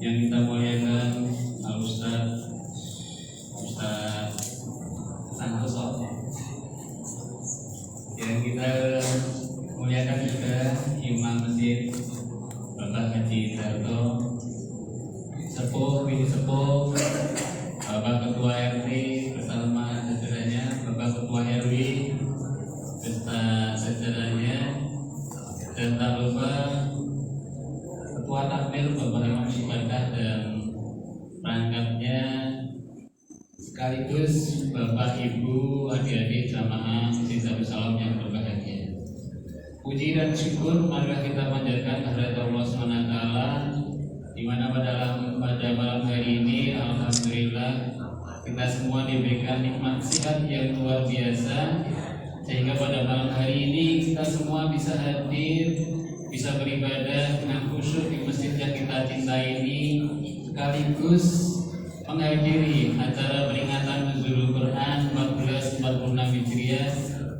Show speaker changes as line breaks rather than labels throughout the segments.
yang kita muliakan Al Ustaz Santoso, yang kita muliakan juga Imam Masjid Bapak Haji Darto, Sepuh, Bini Sepuh, Bapak Ketua RT bersama jajarannya, Bapak Ketua RW beserta jajarannya, dan tak lupa Ketua Takmir Bapak Imam Syibantah dan perangkatnya, sekaligus Bapak Ibu adik-adik jamaah Masjid Darussalam yang berbahagia. Puji dan syukur marilah kita panjatkan kehadirat Allah SWT, di mana pada malam hari ini alhamdulillah kita semua diberikan nikmat sehat yang luar biasa, sehingga pada malam hari ini kita semua bisa hadir, bisa beribadah dengan khusyuk di masjid yang kita cintai ini, sekaligus menghadiri acara peringatan Nuzulul Quran 1446 Hijriah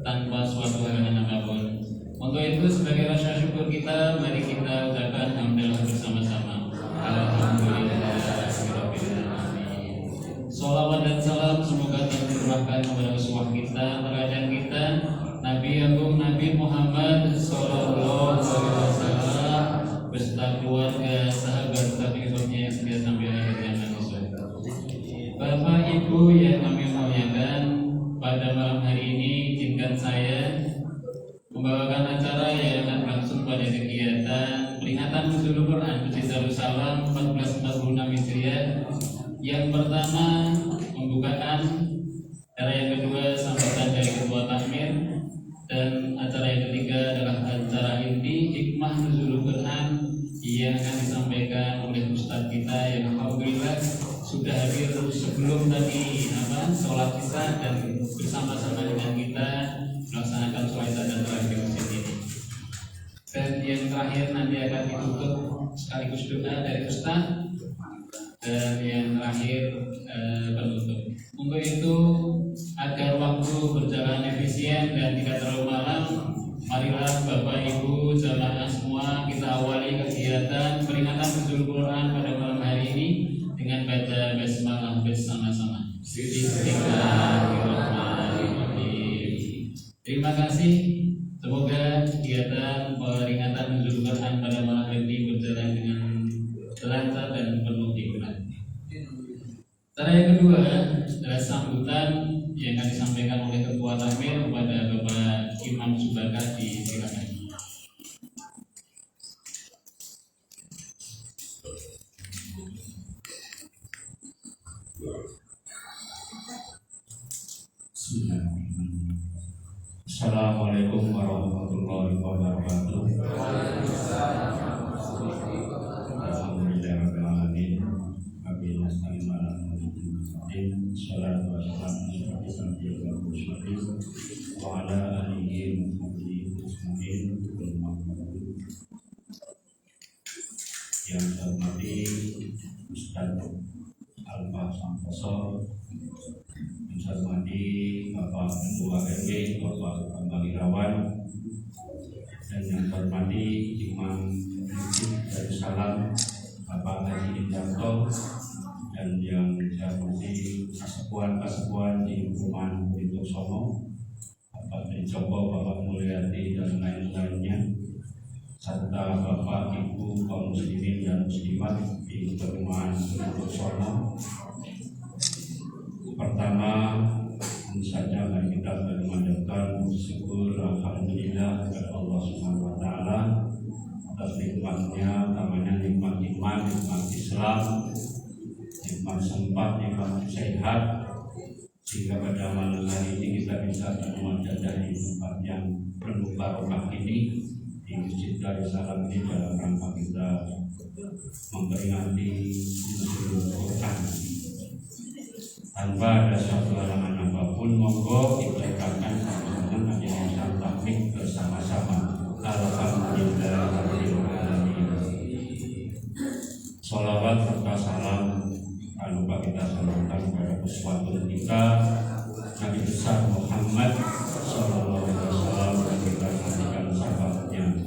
tanpa suatu halangan apapun. Untuk itu sebagai rasa syukur kita, mari kita ucapkan alhamdulillah bersama-sama. Alhamdulillahirabbil alamin. Shalawat dan salam semoga tercurahkan kepada uswah kita, teladan kita, Nabi Agung Nabi Muhammad sallallahu alaihi wasallam beserta keluarga, sahabat, pengikutnya yang setia sampai akhir zaman. Bapak Ibu yang kami muliakan, pada malam hari ini izinkan saya membawakan acara yang akan berlangsung pada kegiatan peringatan Nuzulul Quran Masjid Darussalam 1446 Hijriah. Yang pertama pembukaan, acara yang kedua sambutan dari Ketua Takmir, dan acara yang ketiga adalah acara inti hikmah Nuzulul Quran yang akan disampaikan oleh Ustadz kita yang alhamdulillah sudah hadir sebelum tadi sholat isya dan bersama-sama dengan kita melaksanakan sholat isya dan terawih di masjid ini. Dan yang terakhir nanti akan ditutup sekaligus doa dari Ustadz, dan yang terakhir penutup. Untuk itu agar waktu berjalan efisien dan tidak terlalu malam, marilah Bapak Ibu jamaah semua kita awali kegiatan peringatan Nuzulul Quran pada malam hari ini dengan baca basmalah bersama-sama. Bismillahirrahmanirrahim. Terima kasih. Semoga kegiatan peringatan Nuzulul Quran pada malam hari ini berjalan dengan lancar dan penuh hikmat. Cara yang kedua adalah sambutan yang akan disampaikan oleh Ketua Takmir kepada Bapak Imam Syibantah, disilakan.
Assalamualaikum warahmatullahi wabarakatuh. Alhamdulillahirabbil alamin. Wabillahi nasta'in ala umuri din. Shallallahu alaihi wasallam wa ala alihi wa sahbihi ajmain. Yang saya hormati Ustaz Alfa Santoso, yang saya hormati Bapak Ketua RW, Bapak Bangirawan, dan yang saya hormati Imam Masjid Darussalam Bapak Haji Darto, dan yang saya hormati kasepuan di rumah Bito Sono, Bapak Trijogo, Bapak Mulyadi, dan lain-lainnya, serta Bapak Ibu kaum muslimin dan muslimat di perumahan Bito Sono. Pertama, tentu saja mari kita mengucapkan syukur alhamdulillah kepada Allah Subhanahu wa taala atas nikmatnya, utamanya nikmat iman, nikmat Islam, nikmat sempat, nikmat sehat, sehingga pada malam hari ini kita bisa menjadi tempat yang penuh barokah ini di Masjid Darussalam ini dalam rangka kita memperingati Nuzulul Quran. Tanpa ada suatu halangan apapun, monggo kita ikatkan dengan adanya takmir bersama-sama. Alhamdulillahirabbil alamin. Sholawat serta salam tak lupa kita sampaikan kepada uswatun kita Nabi besar Muhammad sallallahu alaihi wasallam, dan kita sampaikan sahabatnya.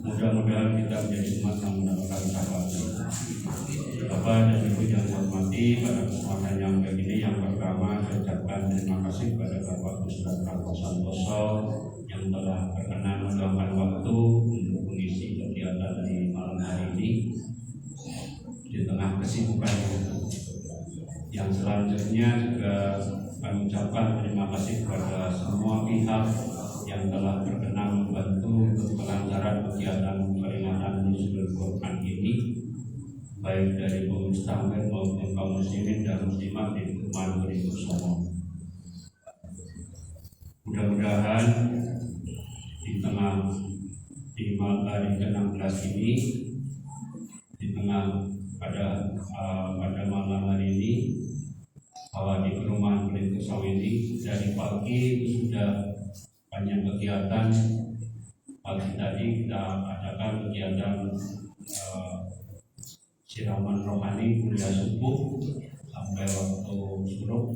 Mudah-mudahan kita menjadi umat yang mendapatkan sahabatnya. Bapak dan Ibu yang saya hormati, pada kesempatan yang baik ini yang pertama saya ucapkan terima kasih kepada Bapak Ustadz Prabowo Santoso yang telah berkenan meluangkan waktu untuk mengisi kegiatan di malam hari ini di tengah kesibukan. Yang selanjutnya juga kami ucapkan terima kasih kepada semua pihak yang telah berkenan membantu untuk kelancaran kegiatan peringatan Nuzulul Quran ini, baik dari pengurus tamir maupun kaum muslimin dan muslimat di Tuman Berikusongo. Mudah-mudahan di tengah di ke-16 ini, di tengah pada malam hari ini, bahwa di perumahan Berikusongo ini dari pagi sudah banyak kegiatan. Pagi tadi kita adakan kegiatan siraman rohani kuliah subuh sampai waktu suruh.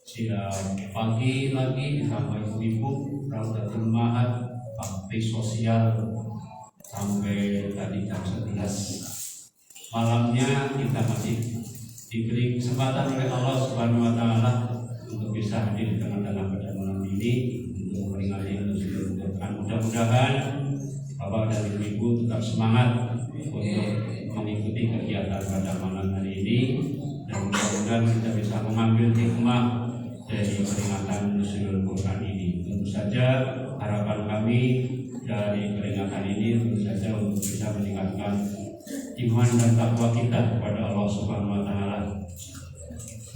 Siang pagi lagi sampai ibu Raudatul Mahat, bakti sosial sampai tadi jam 11. Malamnya kita masih diberi kesempatan oleh Allah Subhanahu wa taala untuk bisa hadir di tengah-tengah pada malam ini untuk memperingati Nuzulul Quran. Mudah-mudahan Bapak dan Ibu tetap semangat untuk mengikuti kegiatan pada malam hari ini, dan mudah-mudahan kita bisa mengambil hikmah dari peringatan Nuzulul Quran ini. Tentu saja harapan kami dari peringatan ini tentu saja untuk bisa meningkatkan iman dan takwa kita kepada Allah Subhanahu wa taala.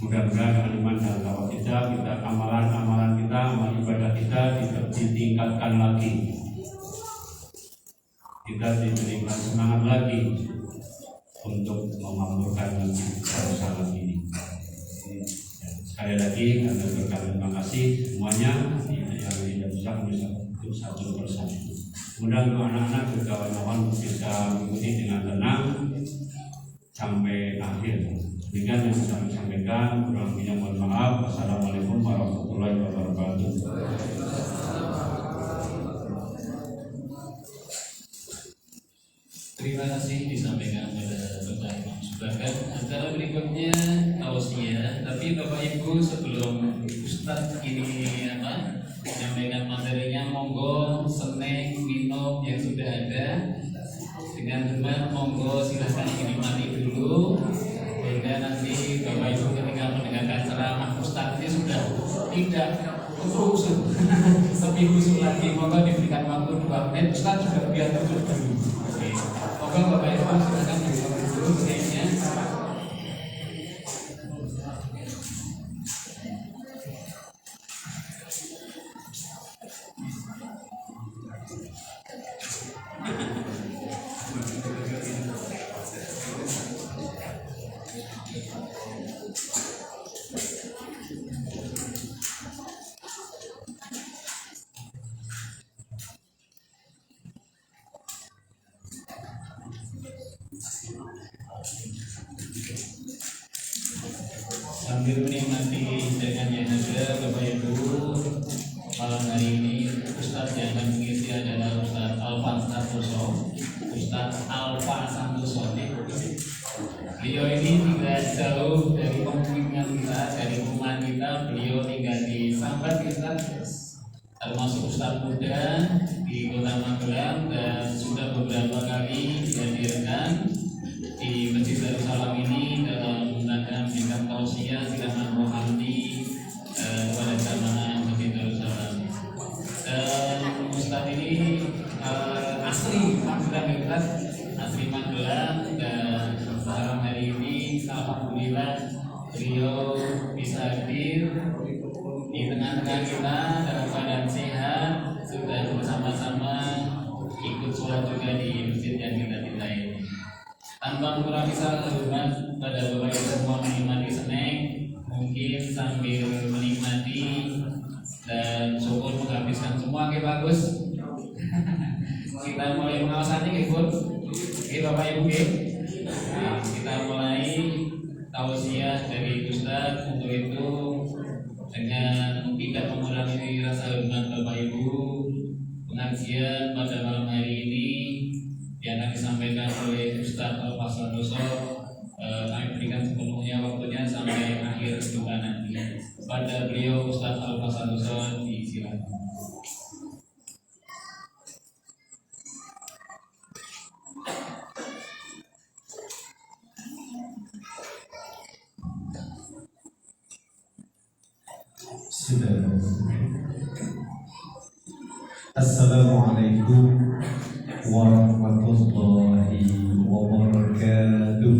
Mudah-mudahan iman dan takwa kita, amalan-amalan kita, amal ibadah kita ditingkatkan lagi. Kita diberikan semangat lagi untuk memakmurkan masjid bersama ini. Sekali lagi kami berkata terima kasih semuanya yang tidak bisa kami sebut satu persatu. Mudah-mudahan anak-anak juga kawan-kawan bisa mengikuti dengan tenang sampai akhir. Demikian yang bisa kami sampaikan. Kurang lebihnya mohon maaf. Wassalamualaikum warahmatullahi wabarakatuh.
Terima kasih disampaikan pada Bapak Imam Subakar. Acara berikutnya tausiah, tapi Bapak Ibu sebelum Ustadz ini menyampaikan materinya, monggo snack minum yang sudah ada dengan teman, monggo silahkan dinikmati dulu, sehingga nanti Bapak Ibu ketika mendengarkan ceramah Ustadz ini sudah tidak khusyuk, lebih khusyuk lagi. Monggo diberikan waktu 2 menit, Ustadz sudah biar duduk dulu. Bapak Ibu silakan dibuka dulu snacknya. Sambil menikmati hidangan yang ada, Bapak Ibu, malam hari ini Ustadz yang akan mengisi adalah Ustadz Alfa Santoso. Ustadz Alfa Santoso, beliau ini tidak jauh dari pemukiman kita, dari rumah kita. Beliau tinggal di Sambat kita, termasuk Ustadz muda di Kota Magelang, dan sudah beberapa kali dihadirkan di Masjid Darussalam ini dalam rangka memberikan tausiah siraman rohani kepada jamaah Masjid Darussalam. Dan Ustadz ini asli Magelang, asli Magelang, dan malam hari ini alhamdulillah beliau bisa hadir di tengah-tengah kita dalam keadaan sehat, sudah bersama-sama ikut sholat juga di masjid yang kita cintai ini. Tanpa mengurangi salah hormat pada Bapak Ibu semua menikmati snack, mungkin sambil menikmati dan syukur menghabiskan semua. Oke, bagus. Kita mulai pengawasannya, oke Bun. Oke Bapak Ibu, oke. Kita mulai tausiah dari Ustadz. Untuk itu dengan tidak mengurangi rasa hormat Bapak Ibu, pengajian pada malam hari ini yang akan disampaikan oleh Ustadz Alfa Santoso kami berikan sepenuhnya waktunya sampai akhir doa nanti. Pada beliau Ustaz Al-Fasaduson disilakan.
Assalamualaikum warahmatullahi wabarakatuh.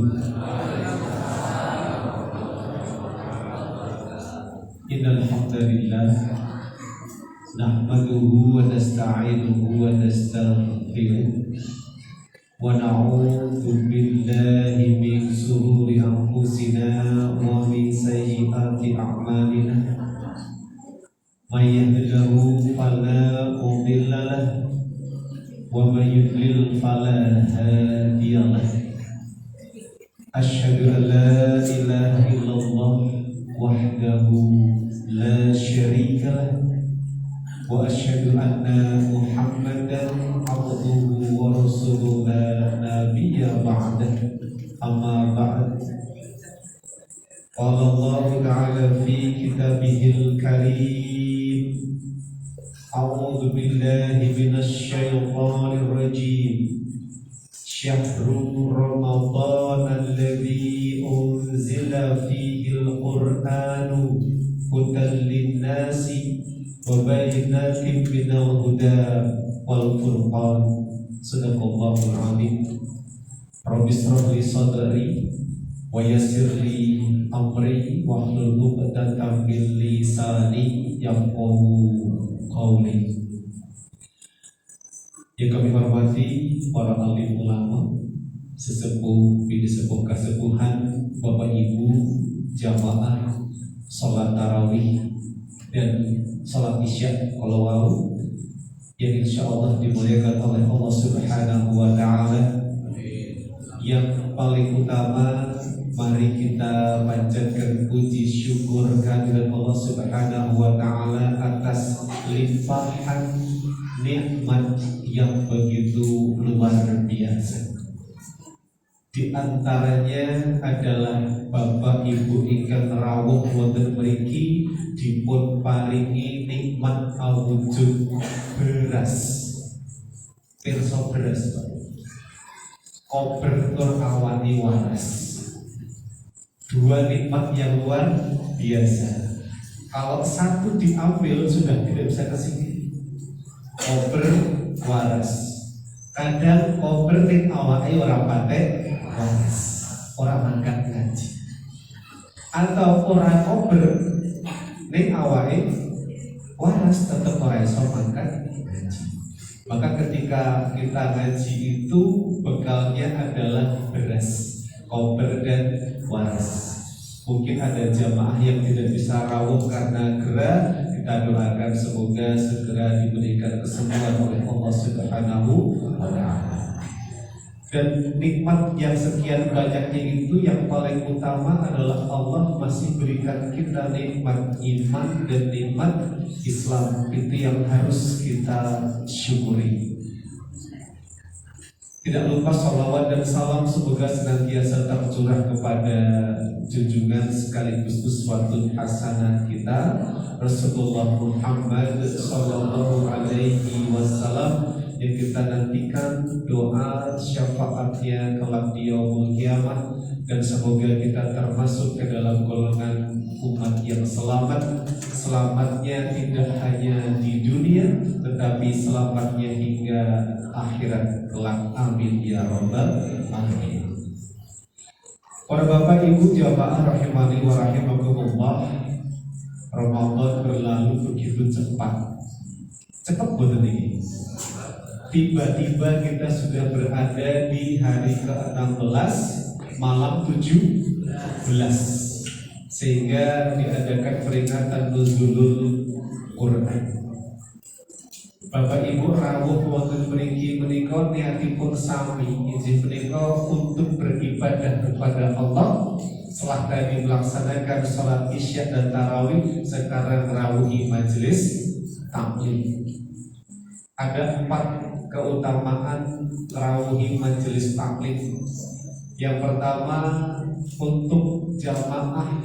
Innal hamdalillah nahmaduhu wa nasta'inuhu wa nastaghfiruh wa na'udzu billahi min shururi anfusina wa min sayyiati a'malina. May yahdihillahu fala mudilla lahu wa may yudlil fala hadiya lahu. Asyhadu an la ilaha illallah wahdahu la syarika lahu wa asyhadu anna Muhammadan abduhu wa rasuluhu la nabiyya ba'dahu. Amma ba'd. Qala Allah ta'ala fi kitabihil karim. A'udzu billahi minasy syaithanir rajim. Syahrul Ramadan alladzi unzila fihil Qur'anu hudan lin-nasi wa bayyinatin minal huda wal furqan. Sadaqallahul 'azim. Rabbi shrah li sadri wa yassir li amri wahlul 'uqdatam min lisani yafqahu qawli. Yang kami hormati para alim ulama, sesepuh bini sepuh kasepuhan, bapak ibu, jamaah, sholat tarawih dan sholat isya kalau wau yang insya Allah dimuliakan oleh Allah Subhanahu wa Ta'ala. Yang paling utama, mari kita panjatkan puji syukur kehadirat Allah Subhanahu wa Ta'ala atas limpahan nikmat yang begitu luar biasa. Di antaranya adalah Bapak Ibu ingkang rawuh wonten mriki dipun paringi nikmat awujud beras. Pirsa beras, Pak. Koper tur awani waras. Dua nikmat yang luar biasa. Kalau satu diambil sudah tidak bisa ke sini. Koper waras. Kadang koper ning awake ora patek waras, ora mangkat ngaji. Atau ora koper ning awake waras tetep ora iso mangkat ngaji. Maka ketika kita ngaji itu bekalnya adalah beras, koper dan waras. Mungkin ada jamaah yang tidak bisa rawuh karena gerah. Kita doakan semoga segera diberikan kesembuhan oleh Allah Subhanahu wa Ta'ala. Dan nikmat yang sekian banyaknya itu yang paling utama adalah Allah masih berikan kita nikmat iman dan nikmat Islam. Itu yang harus kita syukuri. Tidak lupa sholawat dan salam semoga senantiasa tercurah kepada junjungan sekaligus uswatun hasanah kita Rasulullah Muhammad sallallahu alaihi wasallam, yang kita nantikan doa syafaatnya kelak di yaumul kiamat, dan semoga kita termasuk ke dalam golongan umat yang selamat. Selamatnya tidak hanya di dunia tetapi selamatnya hingga akhirat kelak. Amin ya rabbal alamin. Para bapak ibu jamaah rahimani wa rahimakumullah, Ramadan berlalu begitu cepat. Cepat betul ini. Tiba-tiba kita sudah berada di hari ke-16 malam 17, sehingga diadakan peringatan nuzulul Quran. Bapak Ibu rawuh wonten mriki menika niatipun sami inggih menika untuk beribadah kepada Allah. Setelah tadi melaksanakan sholat isya dan tarawih, sekarang rawuhi majelis taklim. Ada 4 keutamaan rawuhi majelis taklim. Yang pertama, untuk jamaah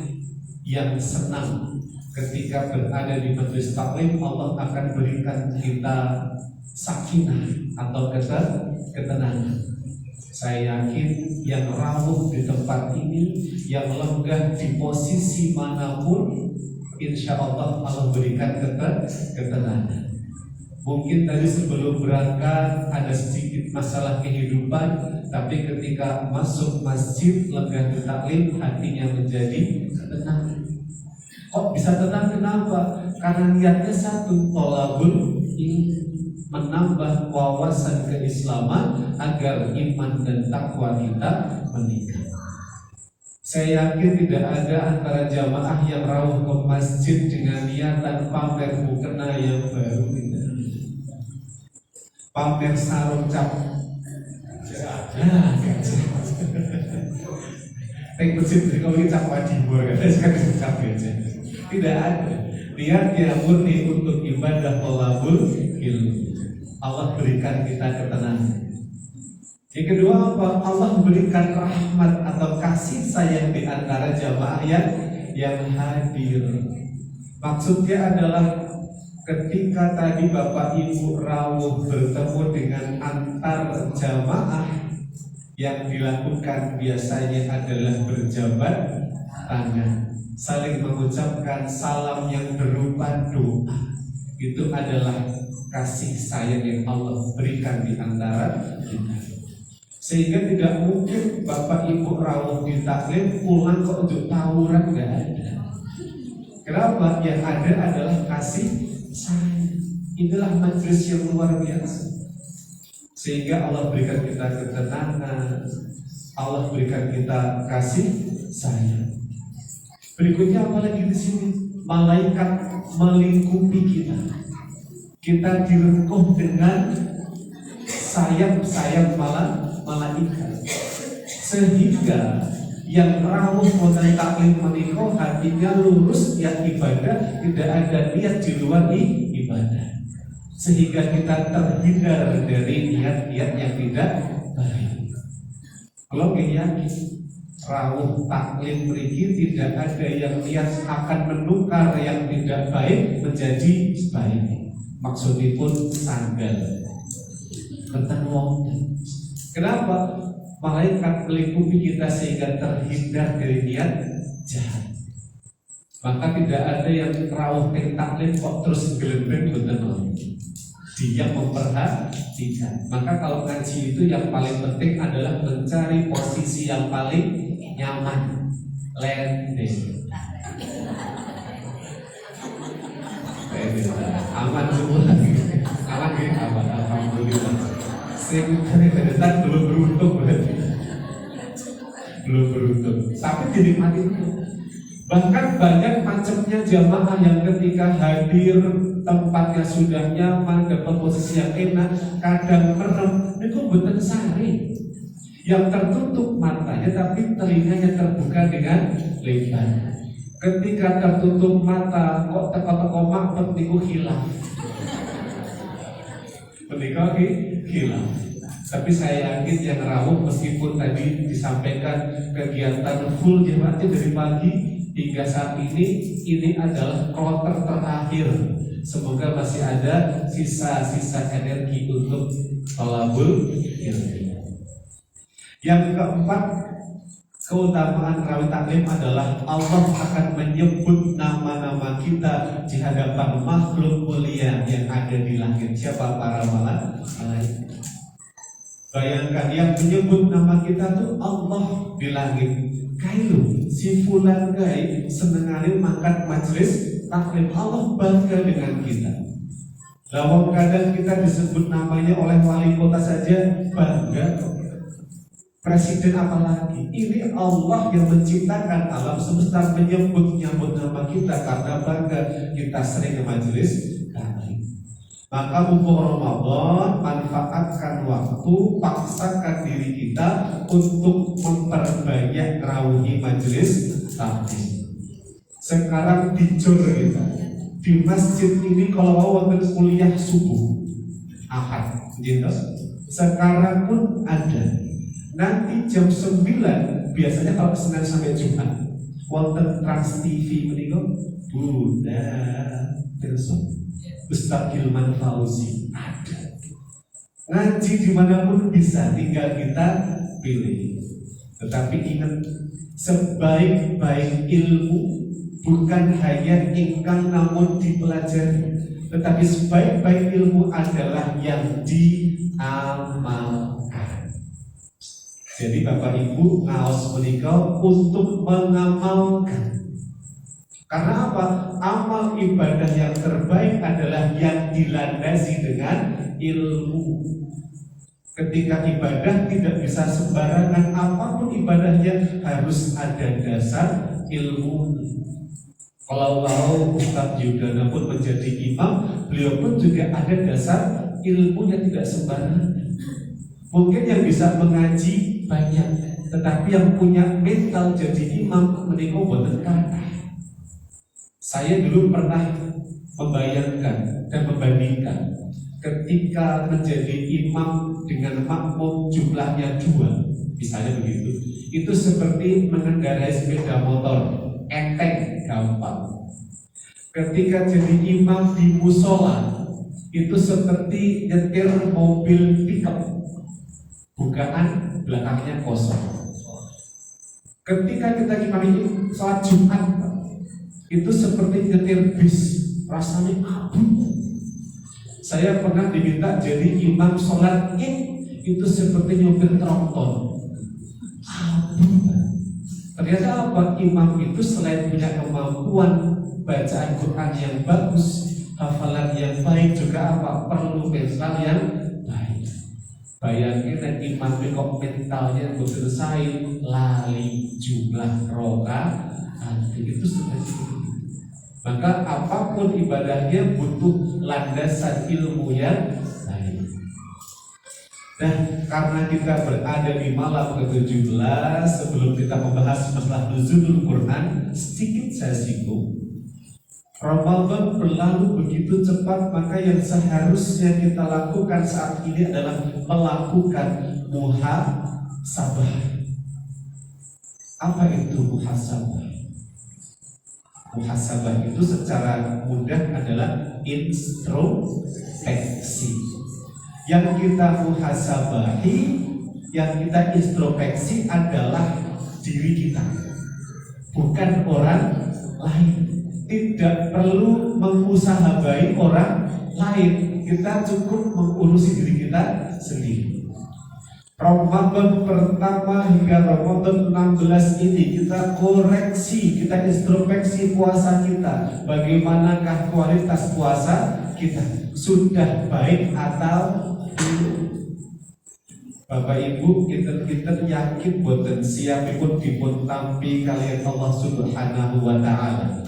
yang senang ketika berada di majelis taklim, Allah akan berikan kita sakinah atau ketenangan. Saya yakin yang rawuh di tempat ini, yang lenggah di posisi manapun, insya Allah Allah berikan ketenangan. Mungkin tadi sebelum berangkat ada sedikit masalah kehidupan, tapi ketika masuk masjid lenggah di taklim, hatinya menjadi tenang. Kok bisa tenang? Kenapa? Karena niatnya satu, tolabul ilmi, menambah wawasan keislaman agar iman dan takwa kita meningkat. Saya yakin tidak ada antara jamaah yang rawuh ke masjid dengan niatan pamer mukena yang baru, tidak. Pamer sarung cap. Teng masjid kalau kita cap wadibur kan, sekarang cap aja. Tidak ada. Niatnya murni untuk ibadah thalabul ilmi. Allah berikan kita ketenangan. Yang kedua apa? Allah berikan rahmat atau kasih sayang di antara jamaah yang hadir. Maksudnya adalah ketika tadi Bapak Ibu rawuh bertemu dengan antar jamaah, yang dilakukan biasanya adalah berjabat tangan, saling mengucapkan salam yang berupa doa. Itu adalah kasih sayang yang Allah berikan di antara kita. Sehingga tidak mungkin Bapak Ibu rawuh di taklim pulang kok untuk tawuran, nggak ada. Kenapa? Yang ada adalah kasih sayang. Inilah majelis yang luar biasa. Sehingga Allah berikan kita ketenangan, Allah berikan kita kasih sayang. Berikutnya apa lagi di sini? Malaikat melingkupi kita. Kita direngkuh dengan sayap-sayap malaikat, sehingga yang rawuh modal taklim menikah hatinya lurus, niat ibadah, tidak ada niat di luar ibadah, sehingga kita terhindar dari niat-niat yang tidak baik. Kalau yakin rawuh taklim mriki tidak ada yang niat akan menukar yang tidak baik menjadi baik. Maksudnya pun sandal tentang wonten. Kenapa? Malaikat melingkupi kita sehingga terhindar dari niat jahat. Maka tidak ada yang rawuh teng taklim kok terus gelembeng betul. Dia memperhatikan. Maka kalau ngaji itu yang paling penting adalah mencari posisi yang paling nyaman, landing. Aman semua, aman ya, aman, alhamdulillah. Sing kedetan belum beruntung berarti, belum beruntung. Tapi dinikmati itu. Bahkan banyak macamnya jamaah yang ketika hadir tempatnya sudah nyaman, dapat posisi yang enak, kadang merem, itu betul sari. Yang tertutup matanya tapi telinganya terbuka dengan lebar. Ketika tertutup mata kok teko-teko makmum niku hilang. Menikah hilang. Tapi saya yakin yang rawuh meskipun tadi disampaikan kegiatan full jemaatnya dari pagi hingga saat ini adalah kloter terakhir. Semoga masih ada sisa-sisa energi untuk thalabul ilmi. Yang keempat, keutamaan rawuh taklim adalah Allah akan menyebut nama-nama kita di hadapan makhluk mulia yang ada di langit. Siapa? Para malaikat. Bayangkan yang menyebut nama kita tuh Allah di langit. Kailu si fulan gai senengane mangkat majelis taklim, Allah bangga dengan kita. Lawan kadang kita disebut namanya oleh wali kota saja bangga. Presiden apalagi? Ini Allah yang menciptakan alam semesta menyebut nama kita karena bangga kita sering ke majelis taklim. Maka mumpung Ramadan, manfaatkan waktu, paksakan diri kita untuk memperbanyak rawuhi majelis taklim. Sekarang dicur kita di masjid ini kalau mau kuliah subuh Ahad, gitu. Sekarang pun ada. Nanti jam 9 biasanya kalau Senin sampai Jumat wonten Trans TV menika Bunda Telson Ustaz Hilman Fauzi ada. Ngaji dimanapun bisa, tinggal kita pilih. Tetapi ingat, sebaik-baik ilmu bukan hanya ingkang namun dipelajari, tetapi sebaik-baik ilmu adalah yang diamalkan. Jadi Bapak Ibu ngaos menika untuk mengamalkan. Karena apa? Amal ibadah yang terbaik adalah yang dilandasi dengan ilmu. Ketika ibadah tidak bisa sembarangan, apapun ibadahnya harus ada dasar ilmu. Kalau Ustadz Yudana pun menjadi imam, beliau pun juga ada dasar ilmu yang tidak sembarangan. Mungkin yang bisa mengaji banyak, tetapi yang punya mental jadi imam menika boten kathah. Saya dulu pernah membayangkan dan membandingkan ketika menjadi imam dengan makmum jumlahnya 2, misalnya begitu, itu seperti mengendarai sepeda motor, enteng, gampang. Ketika jadi imam di musola, itu seperti nyetir mobil pickup, bukaan belakangnya kosong. Ketika kita imami sholat Jumat, itu seperti nyetir bis, rasanya abu. Saya pernah diminta jadi imam sholat Id, itu seperti nyopir tronton, abu. Ternyata apa? Imam itu selain punya kemampuan bacaan Quran yang bagus, hafalan yang baik, juga apa? Perlu mental yang baik. Bayangin imam kok mentalnya betul saya lali jumlah rokaat itu seperti itu. Maka apapun ibadahnya butuh landasan ilmu yang baik. Nah, karena kita berada di malam ke-17, sebelum kita membahas masalah nuzulul Quran, sedikit saya singgung. Ramadan berlalu begitu cepat, maka yang seharusnya kita lakukan saat ini adalah melakukan muhasabah. Apa itu muhasabah? Muhasabah itu secara mudah adalah introspeksi. Yang kita muhasabahi, yang kita introspeksi adalah diri kita, bukan orang lain. Tidak perlu mengusahabai orang lain, kita cukup mengurusi diri kita sendiri. Ramadan pertama hingga Ramadan 16 ini kita koreksi, kita introspeksi puasa kita. Bagaimanakah kualitas puasa kita? Sudah baik atau belum? Bapak Ibu, kita yakin boten siapipun dipun tampi kalian Allah Subhanahu wa taala.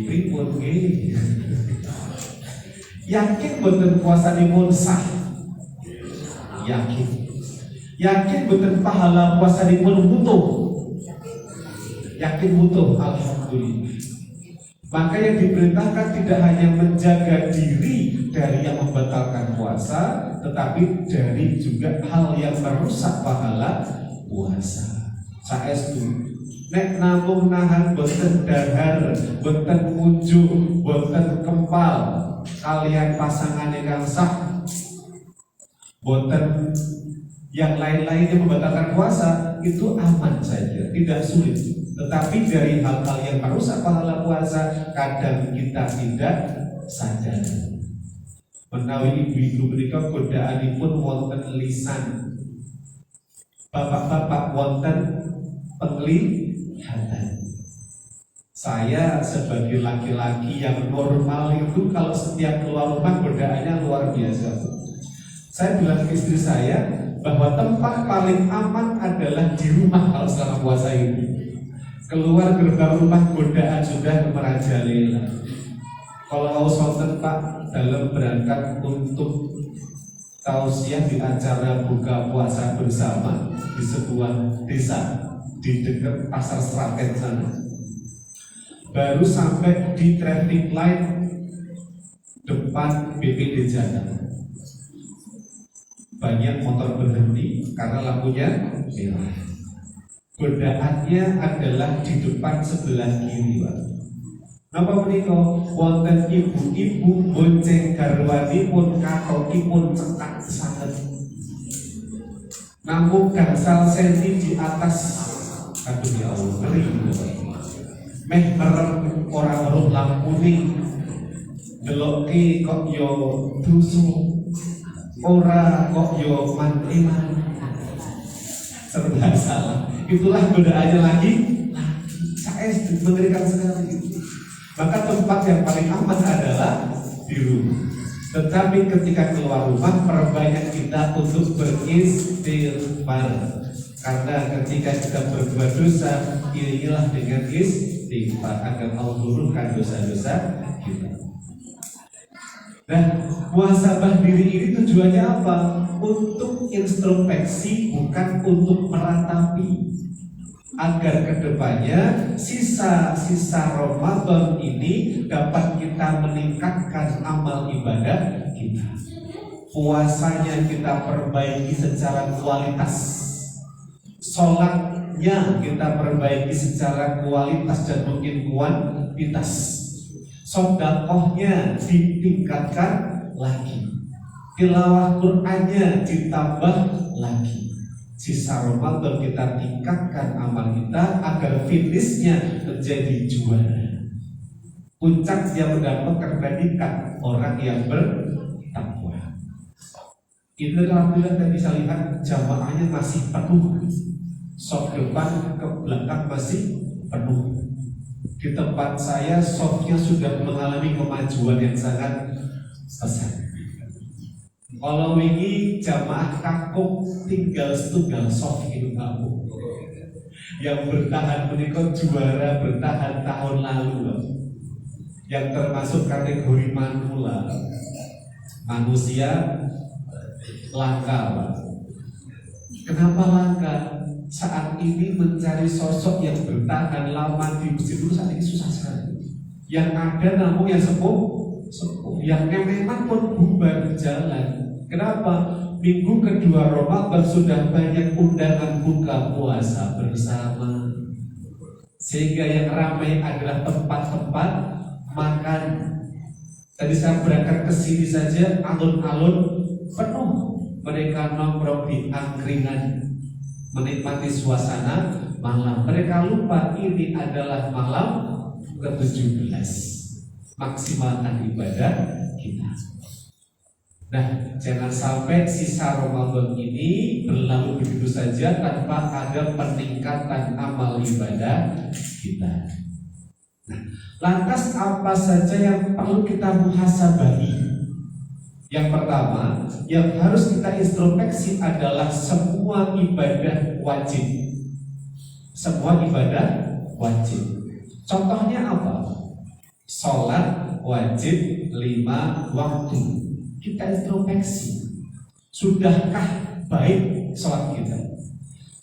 Pripun nggih? Yakin boten puasa dipun sah? Yakin. Yakin boten pahala puasa dipun butuh? Yakin butuh, alhamdulillah. Maka yang diperintahkan tidak hanya menjaga diri dari yang membatalkan puasa, tetapi dari juga hal yang merusak pahala puasa. Saestu nek namung nahan boten dahar, boten mujuk, boten kempal kalian pasangan yang sah, boten yang lain-lainnya membatalkan puasa, itu aman saja, tidak sulit. Tetapi dari hal-hal yang merusak pahala puasa, kadang kita tidak sadar. Menawi ibu-ibu menika godaanipun wonten lisan, bapak-bapak wonten penglihatan. Saya sebagai laki-laki yang normal itu kalau setiap keluar rumah godaannya luar biasa. Saya bilang ke istri saya bahwa tempat paling aman adalah di rumah kalau selama puasa ini. Keluar gerbang rumah godaan sudah merajalela. Kalau sonten Pak dalam berangkat untuk tausiah di acara buka puasa bersama di sebuah desa di dekat pasar Seragen sana. Baru sampai di traffic light depan BPD Jalan. banyak motor berhenti karena lampunya merah. Godaannya adalah di depan sebelah kiri, Pak. Napa menika wonten ibu-ibu bonceng garwanipun katokipun cekak sanget. Namung gangsal senti di atas, aduh ya Allah, ngeri. Meh merem ora weruh lampune. Deloke kok yo dosa. Ora kok yo mantriman. Serba salah. Itulah godaannya lagi. Saya mengerikan sekali. Maka tempat yang paling aman adalah di rumah. Tetapi ketika keluar rumah, perbanyak kita untuk beristighfar. Karena ketika kita berbuat dosa, iringilah dengan istighfar agar Allah luruskan dosa-dosa kita. Nah, muhasabah diri ini tujuannya apa? Untuk introspeksi, bukan untuk meratapi. Agar kedepannya sisa-sisa Ramadan ini dapat kita meningkatkan amal ibadah kita. Puasanya kita perbaiki secara kualitas, sholatnya kita perbaiki secara kualitas dan mungkin kuantitas, sedekahnya ditingkatkan lagi, tilawah Qur'annya ditambah lagi. Sisa Ramadan kita tingkatkan amal kita agar finishnya menjadi juara. Puncaknya mendapatkan predikat orang yang bertakwa. Ini alhamdulillah kita bisa lihat jamaahnya masih penuh. Sop depan ke belakang masih penuh. Di tempat saya sopnya sudah mengalami kemajuan yang sangat pesat. Kalau ini jamaah kakuk tinggal setunggal soft itu kamu. Yang bertahan menikah juara bertahan tahun lalu, yang termasuk kategori manula, manusia langka. Kenapa langka? Saat ini mencari sosok yang bertahan lama di masjid itu saat ini susah sekali. Yang ada namun yang sepuh, yang memang pun bubar jalan. Kenapa? Minggu kedua Ramadan sudah banyak undangan buka puasa bersama, sehingga yang ramai adalah tempat-tempat makan. Tadi saya berangkat ke sini saja, alun-alun penuh. Mereka nongkrong di angkringan, menikmati suasana malam. Mereka lupa ini adalah malam ke-17, maksimalkan ibadah kita. Nah, jangan sampai sisa Ramadan ini berlalu begitu saja tanpa ada peningkatan amal ibadah kita. Nah, lantas apa saja yang perlu kita muhasabahi? Yang pertama, yang harus kita introspeksi adalah semua ibadah wajib. Semua ibadah wajib. Contohnya apa? Sholat wajib 5 waktu. Kita introspeksi, sudahkah baik sholat kita?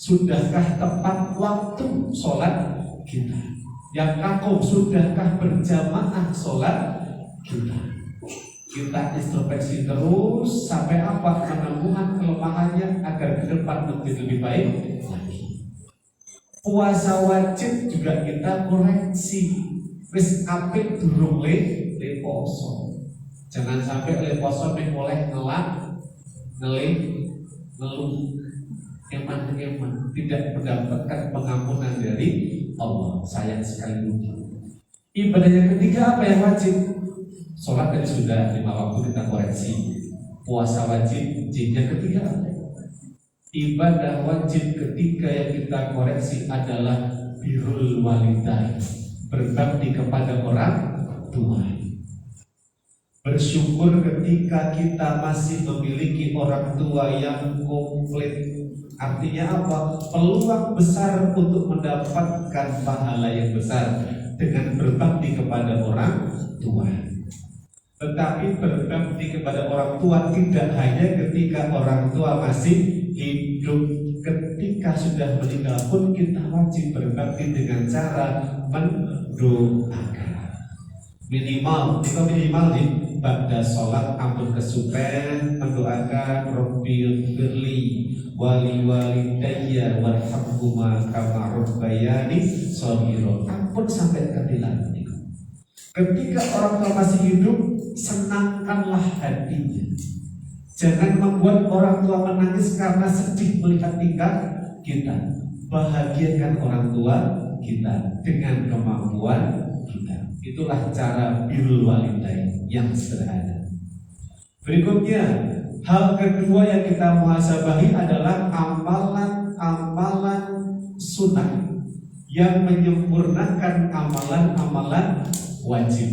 Sudahkah tepat waktu sholat kita? Yang kaku, sudahkah berjamaah sholat kita? Kita introspeksi terus sampai apa? Menemukan kelemahannya agar ke depan lebih baik lagi. Puasa wajib juga kita koreksi. Wis apik durung le poso. Jangan sampai oleh poso oleh ngeluh, eman tidak mendapatkan pengampunan dari Allah. Sayang sekali. Ibadah yang ketiga apa yang wajib? Sholat tadi sudah 5 waktu kita koreksi. Puasa wajib. Yang ketiga ibadah wajib ketiga yang kita koreksi adalah birrul walidain, berbakti kepada orang tua. Bersyukur ketika kita masih memiliki orang tua yang komplit. Artinya apa? Peluang besar untuk mendapatkan pahala yang besar dengan berbakti kepada orang tua. Tetapi berbakti kepada orang tua tidak hanya ketika orang tua masih hidup. Ketika sudah meninggal pun kita wajib berbakti dengan cara mendoakan. Minimal nih ba'da sholat ampun kesupen mendoakan Rabbil firli wali walidayya warhamhuma kama rabbayani shaghira. Ampun sampai ketilang niku. Ketika orang tua masih hidup, senangkanlah hatinya. Jangan membuat orang tua menangis karena sedih melihat tingkah kita. Bahagiakan orang tua kita dengan kemampuan kita. Itulah cara birrul walidain yang sederhana. Berikutnya, hal kedua yang kita muhasabahi adalah amalan-amalan sunnah yang menyempurnakan amalan-amalan wajib.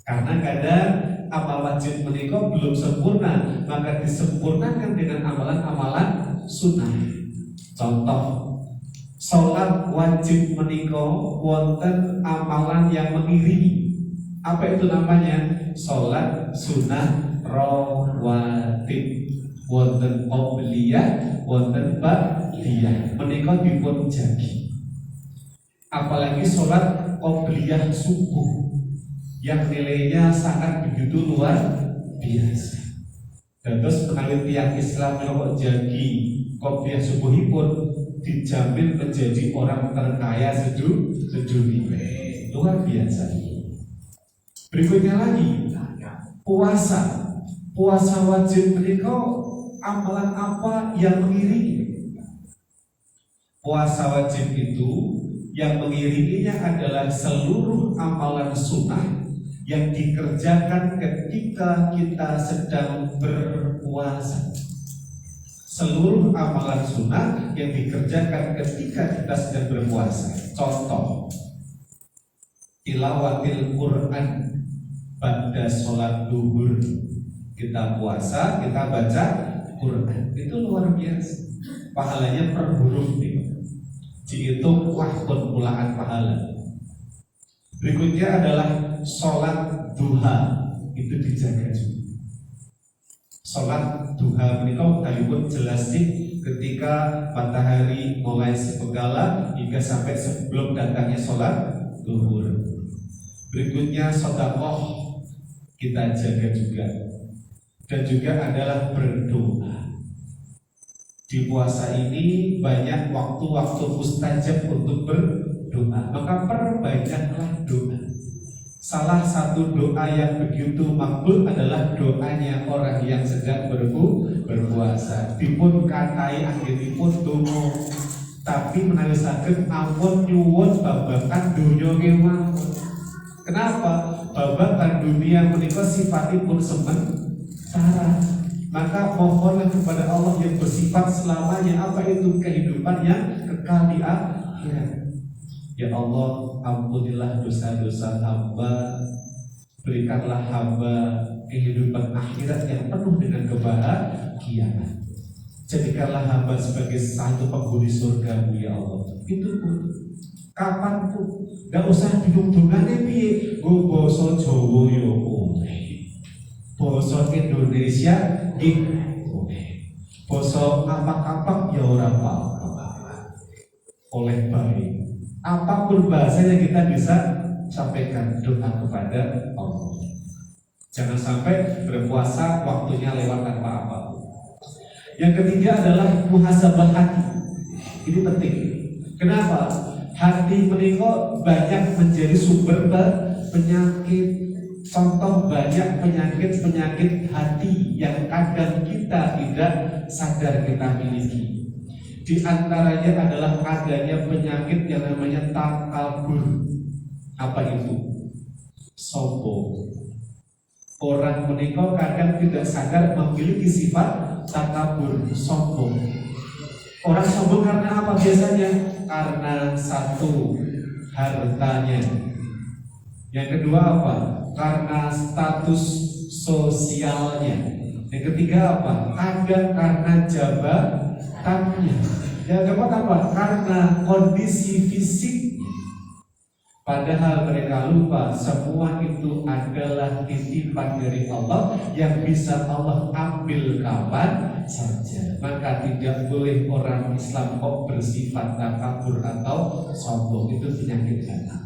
Karena kadang amal wajib menikah belum sempurna, maka disempurnakan dengan amalan-amalan sunnah. Contoh, sholat wajib menika wonten amalan yang mengiringi. Apa itu namanya? Sholat sunnah rawatib. Wonten qobliyah, wonten ba'diyah. Menika dipun jagi. Apalagi sholat qobliyah subuh yang nilainya sangat begitu luar biasa. Dan terus menawi tiang Islam kok jagi qobliyah subuhipun dijamin menjadi orang terkaya sedunia. Luar biasa. Berikutnya lagi, puasa. Puasa wajib menikah amalan apa yang mengiringi? Puasa wajib itu yang mengiringinya adalah seluruh amalan sunnah yang dikerjakan ketika kita sedang berpuasa. Seluruh amalan sunnah yang dikerjakan ketika kita sedang berpuasa. Contoh, tilawatil Quran pada sholat duhur. Kita puasa, kita baca Quran. Itu luar biasa. Pahalanya per huruf nih. Dihitung wahkun pulaan pahala. Berikutnya adalah sholat duha. Itu dijaga juga. Sholat duha menikah kayupun jelas sih ketika matahari mulai sepenggala hingga sampai sebelum datangnya sholat duhur. Berikutnya sedekah kita jaga juga. Dan juga adalah berdoa. Di puasa ini banyak waktu-waktu mustajab untuk berdoa. Maka perbanyaklah doa. Salah satu doa yang begitu makbul adalah doanya orang yang sedang berpuasa. Dipun katai akhiripun donga. Tapi menawi saged ampun nyuwun babakan donya kemawon. Kenapa? Babakan dunia menika sifatipun sementara. Maka mohonlah kepada Allah yang bersifat selamanya. Apa itu? Kehidupan yang kekal di akhirat. Ya Allah, ampunilah dosa-dosa hamba. Berikanlah hamba kehidupan akhirat yang penuh dengan kebahagiaan. Jadikanlah hamba sebagai satu penghuni surga-Mu ya Allah. Itu pun kapanpun. Gak usah bingung dungane piye. Go basa Jawa yo boleh. Basa Indonesia boleh. Basa apak-apak ya ora apa-apa. Oleh baik. Apapun bahasanya kita bisa sampaikan doa kepada Allah. Jangan sampai berpuasa waktunya lewat tanpa apa-apa. Yang ketiga adalah muhasabah hati. Ini penting. Kenapa? Hati menika banyak menjadi sumber penyakit. Contoh banyak penyakit hati yang kadang kita tidak sadar kita miliki. Di antaranya adalah adanya penyakit yang namanya takabur. Apa itu? Sombong. Orang menikah kadang tidak sadar memiliki sifat takabur, sombong. Orang sombong karena apa biasanya? Karena satu, hartanya. Yang kedua apa? Karena status sosialnya. Yang ketiga apa? Kadang karena jabatannya. Yang keempat apa? Karena kondisi fisik. Padahal mereka lupa semua itu adalah titipan dari Allah yang bisa Allah ambil kapan saja. Maka tidak boleh orang Islam kok bersifat takabur atau sombong. Itu penyakit hati.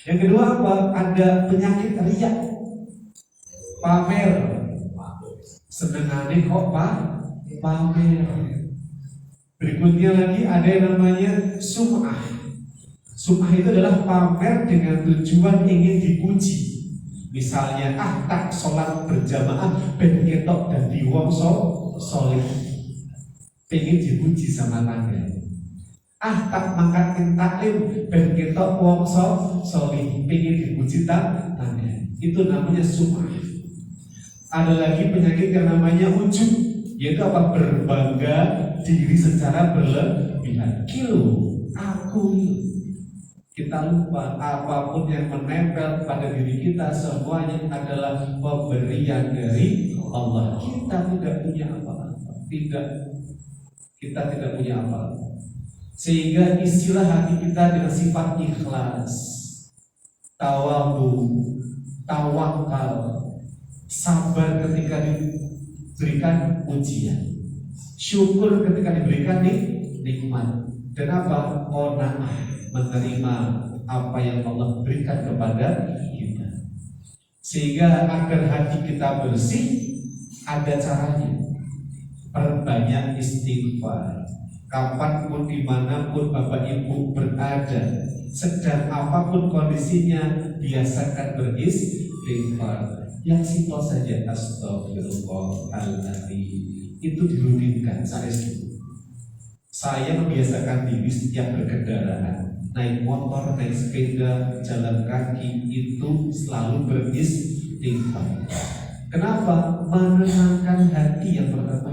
Yang kedua apa? Ada penyakit riya. pamer. Senengane kok pamer. Berikutnya lagi ada yang namanya sum'ah. Sum'ah itu adalah pamer dengan tujuan ingin dipuji. Misalnya, tak sholat berjamaah ben ketok dan wong soleh, pengen dipuji sama tangga. Tak mangkat taklim ben ketok wong soleh, pengen dipuji tangga. Itu namanya sum'ah. Ada lagi penyakit yang namanya ujub, yaitu apa? Berbangga diri secara berlebihan. Aku. Kita lupa apapun yang menempel pada diri kita semuanya adalah pemberian dari Allah. Kita tidak punya apa-apa. Kita tidak punya apa-apa. Sehingga istilah hati kita dengan sifat ikhlas, tawadhu, tawakal, sabar ketika diberikan ujian, syukur ketika diberikan nikmat, dan apa? Qanaah, menerima apa yang Allah berikan kepada kita. Sehingga agar hati kita bersih, ada caranya. Perbanyak istighfar. Kapanpun, dimanapun Bapak Ibu berada, sedang apapun kondisinya, biasakan beristighfar. Yang simpel saja, astagfirullahaladzim. Itu dirudinkan. Saya membiasakan diri setiap berkendaraan, naik motor, naik sepeda, jalan kaki, itu selalu beristighfar. Kenapa? Menenangkan hati yang pertama.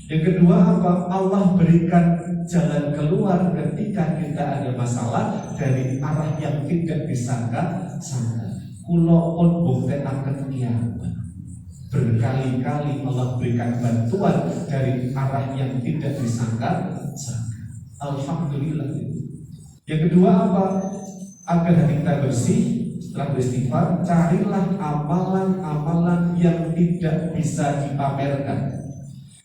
Yang kedua apa? Allah berikan jalan keluar ketika kita ada masalah dari arah yang tidak disangka-sangka. Kulo pun buktekaken kiamat. Berkali-kali Allah berikan bantuan dari arah yang tidak disangka-sangka. Alhamdulillah. Yang kedua apa? Agar hati kita bersih, setelah beristighfar, carilah amalan-amalan yang tidak bisa dipamerkan.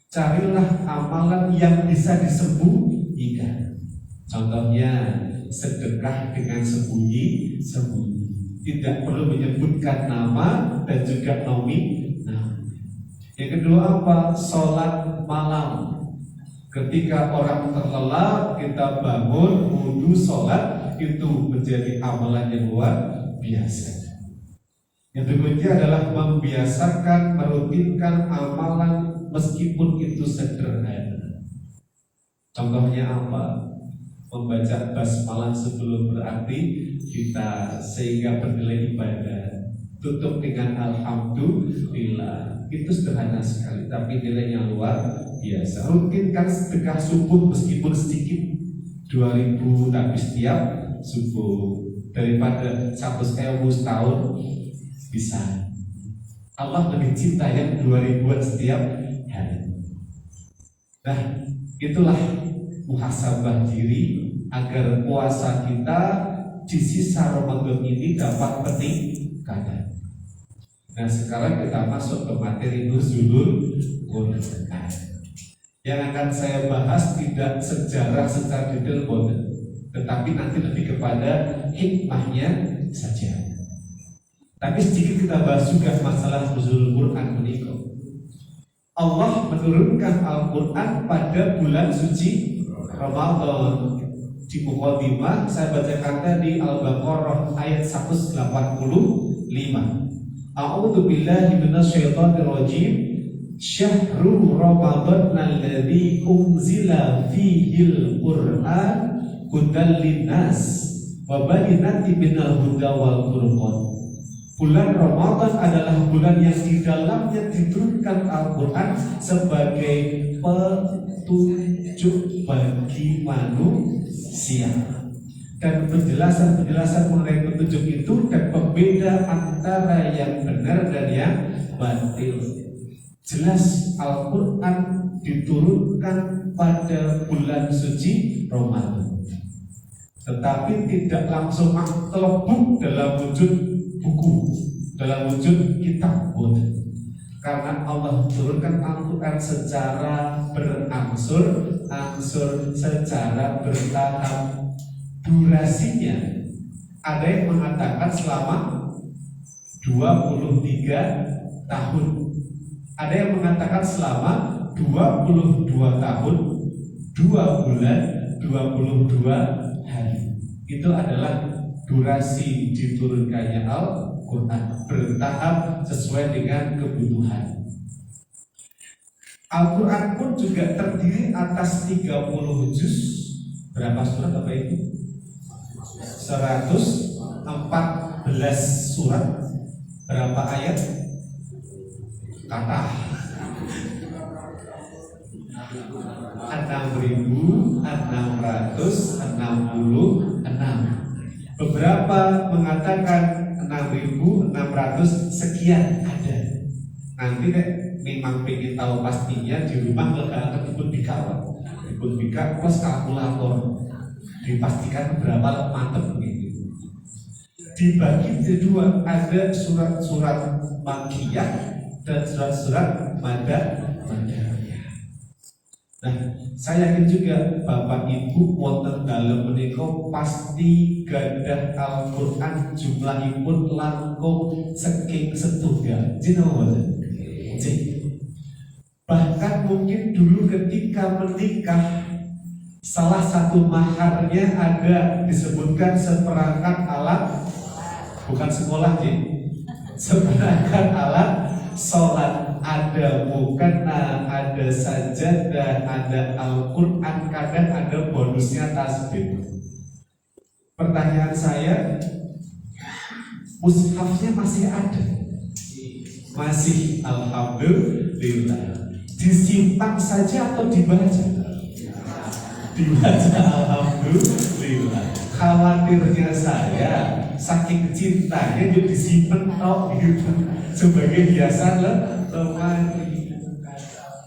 Carilah amalan yang bisa disembunyikan. Contohnya sedekah dengan sembunyi-sembunyi. Tidak perlu menyebutkan nama dan juga nominal. Yang kedua apa? Sholat malam. Ketika orang terlelap, kita bangun, wudu, sholat, itu menjadi amalan yang luar biasa. Yang berikutnya adalah membiasakan, merutinkan amalan meskipun itu sederhana. Contohnya apa? Membaca basmalah sebelum berarti kita sehingga bernilai ibadah. Tutup dengan alhamdulillah. Itu sederhana sekali, tapi nilainya luar biasa. Rutinkan sedekah subuh meskipun sedikit, 2.000 tapi setiap subuh, daripada 100.000 setahun bisa. Allah lebih cinta yang 2.000-an setiap hari. Nah, itulah muhasabah diri agar puasa kita di sisa Ramadan ini dapat peningkatan. Nah, sekarang kita masuk ke materi nuzulul Quran. Yang akan saya bahas tidak sejarah secara detail boten, tetapi nanti lebih kepada hikmahnya saja. Tapi sedikit kita bahas juga masalah nuzulul Quran menikah. Allah menurunkan Al-Quran pada bulan suci Ramadan. Di Muqaddimah saya bacakan tadi Al-Baqarah ayat 185. A'udzu billahi minasyaitonir rajim. Syahrul Ramadan alladzi unzila fihil Qur'an hudan linnas wa bayyinatin minal huda wal furqan. Bulan Ramadan adalah bulan yang di dalamnya diturunkan Al-Quran sebagai petunjuk bagi manusia, dan penjelasan-penjelasan mengenai petunjuk itu dan pembeda antara yang benar dan yang batil. Jelas Al-Quran diturunkan pada bulan suci Ramadan, tetapi tidak langsung terlebuk dalam wujud buku, dalam wujud kitab, karena Allah turunkan Al-Quran secara berangsur-angsur, secara bertahap. Durasinya ada yang mengatakan selama 12 23 tahun. Ada yang mengatakan selama 22 tahun 2 bulan 22 hari. Itu adalah durasi diturunkannya Al-Quran, bertahap sesuai dengan kebutuhan. Al-Quran pun juga terdiri atas 30 juz. Berapa surat apa itu? 114 surat. Berapa ayat? Kata 6.666. Beberapa mengatakan 6.600 sekian ada. Nanti memang pengen tahu pastinya di rumah letakkan ikut bika plus kalkulator, dipastikan berapa mantep gitu. Dibagi kedua, ada surat-surat Makkiyah dan surat-surat Madaniyah. Nah, saya yakin juga Bapak Ibu wonten dalem menika pasti gadah Al-Qur'an jumlahipun langkung saking setunggal. Jenengan bahkan mungkin dulu ketika menikah salah satu maharnya ada disebutkan seperangkat alat, bukan sekolah seperangkat alat sholat, ada mukena, ada sajadah, ada Al-Quran, kadang ada bonusnya tasbih. Pertanyaan saya, mushafnya masih ada? Masih, alhamdulillah. Disimpan saja atau dibaca? Dibaca, alhamdulillah. Khawatirnya saya saking cintanya dia disimpan gitu sebagai hiasan lemari.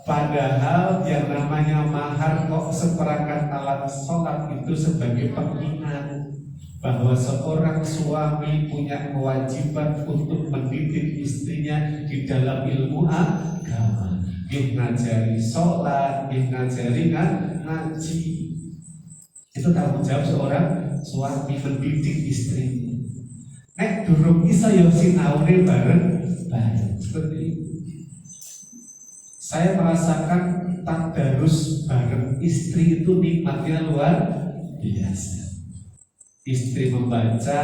Padahal yang namanya mahar kok seperangkat alat sholat itu sebagai pengingat bahwa seorang suami punya kewajiban untuk mendidik istrinya di dalam ilmu agama. Dia ngajari sholat, dia ngajari ngaji. Itu tanggung jawab seorang suami mendidik istrinya. Durung iso yo sinaune bareng seperti itu. Saya merasakan tadarus bareng istri itu nikmatnya luar biasa. Istri membaca,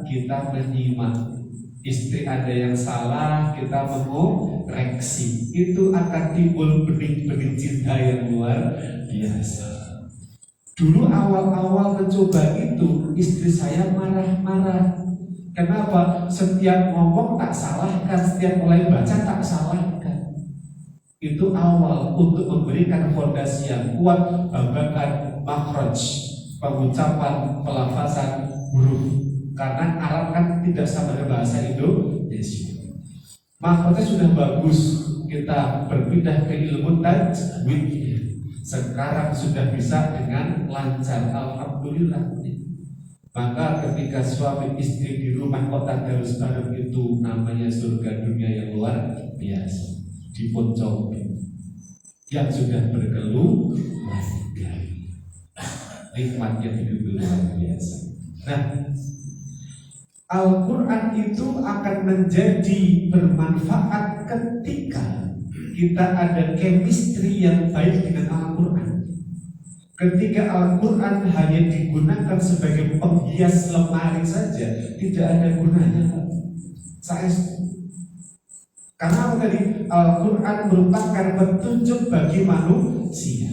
kita menyimak. Istri ada yang salah, kita mengoreksi. Itu akan timbul benih-benih cinta yang luar biasa. Dulu awal-awal mencoba itu, istri saya marah-marah. Kenapa? Setiap ngomong tak salahkan, setiap mulai baca tak salahkan. Itu awal untuk memberikan fondasi yang kuat babakan makhraj, pengucapan, pelafazan huruf. Karena Arab kan tidak sama dengan bahasa Indonesia. Makhrajnya sudah bagus, kita berpindah ke ilmu tajwid. Sekarang sudah bisa dengan lancar, alhamdulillah. Maka ketika suami istri di rumah kota Darus Bareng itu namanya surga dunia yang luar biasa. Diponcoki yang sudah berkeluh warga, nikmatnya hidup luar biasa. Nah, Al-Quran itu akan menjadi bermanfaat ketika kita ada chemistry yang baik dengan Al-Quran. Ketika Al-Quran hanya digunakan sebagai penghias lemari saja, tidak ada gunanya. Karena tadi Al-Quran merupakan petunjuk bagi manusia.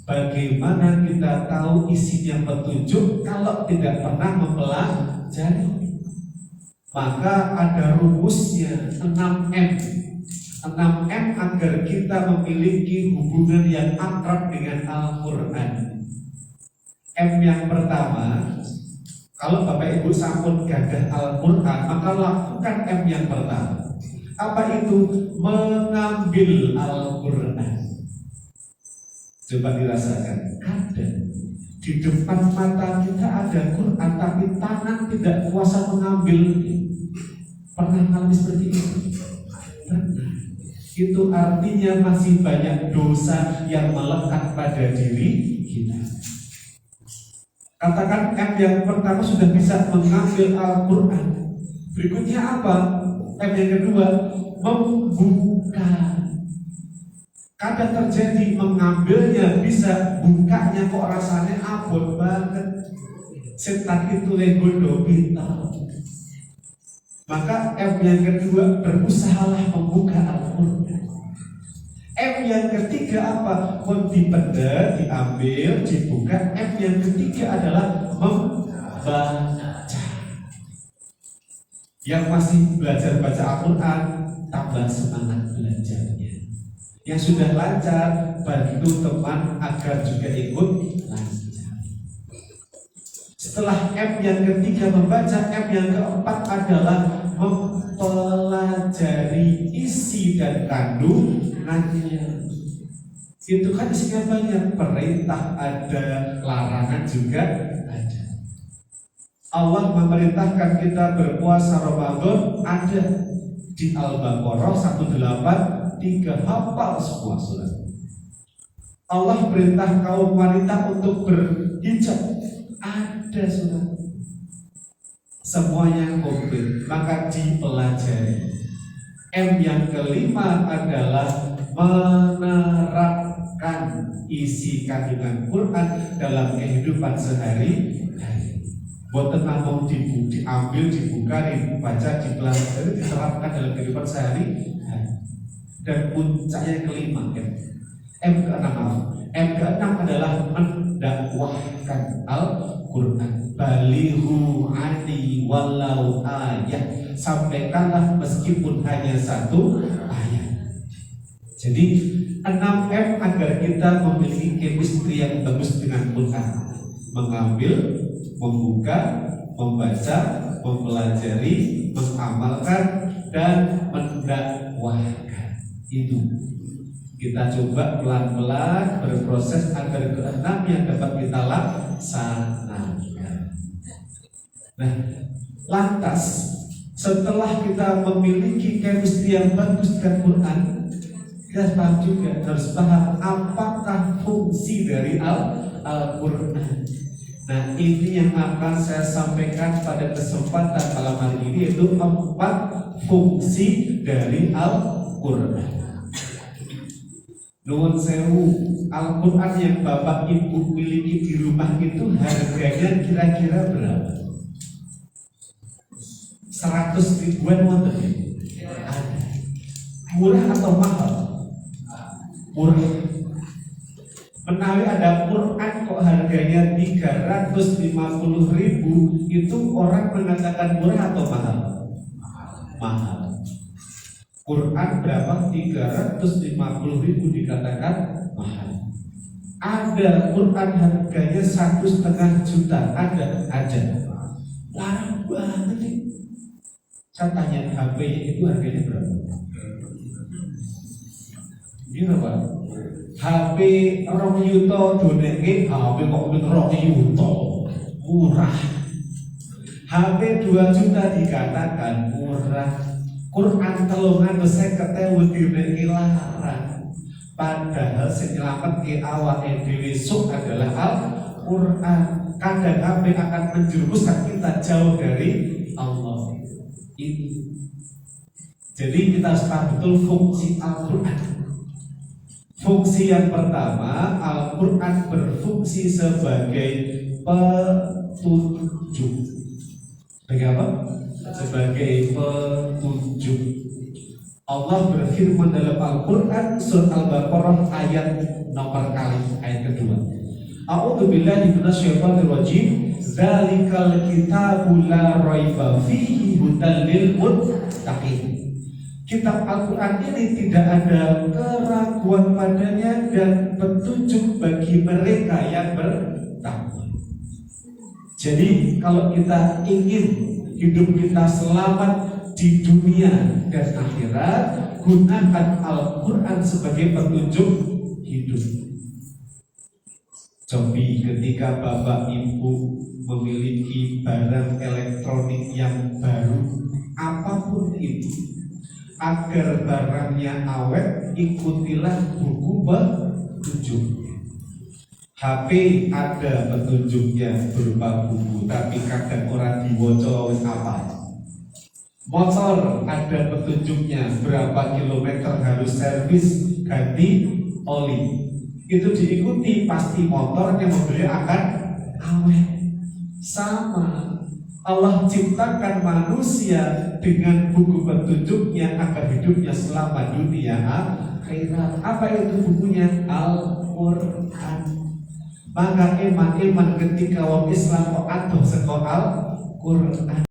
Bagaimana kita tahu isinya petunjuk kalau tidak pernah mempelajari? Maka ada rumusnya 6M. 6M agar kita memiliki hubungan yang akrab dengan Al-Quran. M yang pertama, kalau Bapak Ibu sampun gadah Al-Quran, maka lakukan M yang pertama. Apa itu? Mengambil Al-Quran. Coba dirasakan. Kadang di depan mata kita ada Quran, tapi tangan tidak kuasa mengambil. Pernah mengalami seperti itu? Pernah. Itu artinya masih banyak dosa yang melekat pada diri kita. Katakan M yang pertama sudah bisa mengambil Al-Quran. Berikutnya apa? F yang kedua, membuka. Kadang terjadi mengambilnya bisa, bukanya kok rasanya abot banget. Setan itu legodo pintar. Maka F yang kedua, berusahalah membuka Al-Quran. F yang ketiga apa? Dipenda, diambil, dibuka. F yang ketiga adalah membaca. Yang masih belajar baca Al-Quran, tambah semangat belajarnya. Yang sudah lancar, bantu teman agar juga ikut lancar. Setelah F yang ketiga membaca, F yang keempat adalah mempelajari isi dan kandungannya. Itu kan isinya banyak, perintah ada, larangan juga ada. Allah memerintahkan kita berpuasa Ramadan ada di Al-Baqarah 183, hafal semua surat. Allah perintah kaum wanita untuk berhijab, ada surat. Semuanya komplit, maka dipelajari. M yang kelima adalah menerapkan isi kandungan Quran dalam kehidupan sehari-hari. Boten namung diambil, dibuka, dibaca, dipelajari, diterapkan dalam kehidupan sehari-hari. Dan puncaknya yang kelima, M ke-6 adalah mendakwahkan Al-Quran. Balihu ani walau ayat, sampaikanlah meskipun hanya satu ayat. Jadi 6M agar kita memiliki chemistry yang bagus dengan Quran. Mengambil, membuka, membaca, mempelajari, mengamalkan, dan mendakwahkan. Itu kita coba pelan-pelan berproses agar ke-6 yang dapat kita laksanakan. Nah, lantas setelah kita memiliki chemistry yang bagus dengan Quran, kita paham juga, harus paham apakah fungsi dari Al-Quran. Nah, ini yang akan saya sampaikan pada kesempatan malam hari ini, yaitu 4 fungsi dari Al-Quran. Nuwun sewu, Al-Quran yang Bapak Ibu miliki di rumah itu harganya kira-kira berapa? 100 ribuan wonten. Murah atau mahal? Murah. Menawi ada Quran kok harganya 350.000, itu orang mengatakan murah atau mahal? Mahal. Quran berapa? 350.000 dikatakan mahal. Ada Quran harganya 1,5 juta, ada aja. Larang banget nih. Saya tanya HP itu harganya berapa? Ini berapa? HP 2 yuta doneke, HP kok 2 yuta, murah. HP 2 juta dikatakan murah. Quran 350.000 doneke larang. Padahal sing nyelametke awake dhewe sok adalah Al-Quran. Kadang HP akan menjerumuskan kita jauh dari Allah. Ini. Jadi kita harus paham betul fungsi Al-Quran. Fungsi yang pertama, Al-Quran berfungsi sebagai petunjuk. Sebagai apa? Sebagai petunjuk. Allah berfirman dalam Al-Quran surat Al-Baqarah ayat nomor kali, ayat kedua. A'udzubillahi minasyaitonir rajim. Dzalikal kitabu la raiba fihi hudal lil muttaqin. Kitab Al-Quran ini tidak ada keraguan padanya dan petunjuk bagi mereka yang bertakwa. Jadi kalau kita ingin hidup kita selamat di dunia dan akhirat, gunakan Al-Quran sebagai petunjuk hidup. Jadi ketika Bapak Ibu memiliki barang elektronik yang baru, apapun itu, agar barangnya awet, ikutilah buku petunjuknya. HP ada petunjuknya berupa buku, tapi kadang orang diwoco apa? Motor ada petunjuknya berapa kilometer harus servis ganti oli. Itu diikuti, pasti motornya mobilnya akan awet. Sama, Allah ciptakan manusia dengan buku petunjuknya agar hidupnya selama dunia akhirat. Apa itu bukunya? Al-Quran. Maka iman ketika wong Islam kok adoh saka Al-Quran.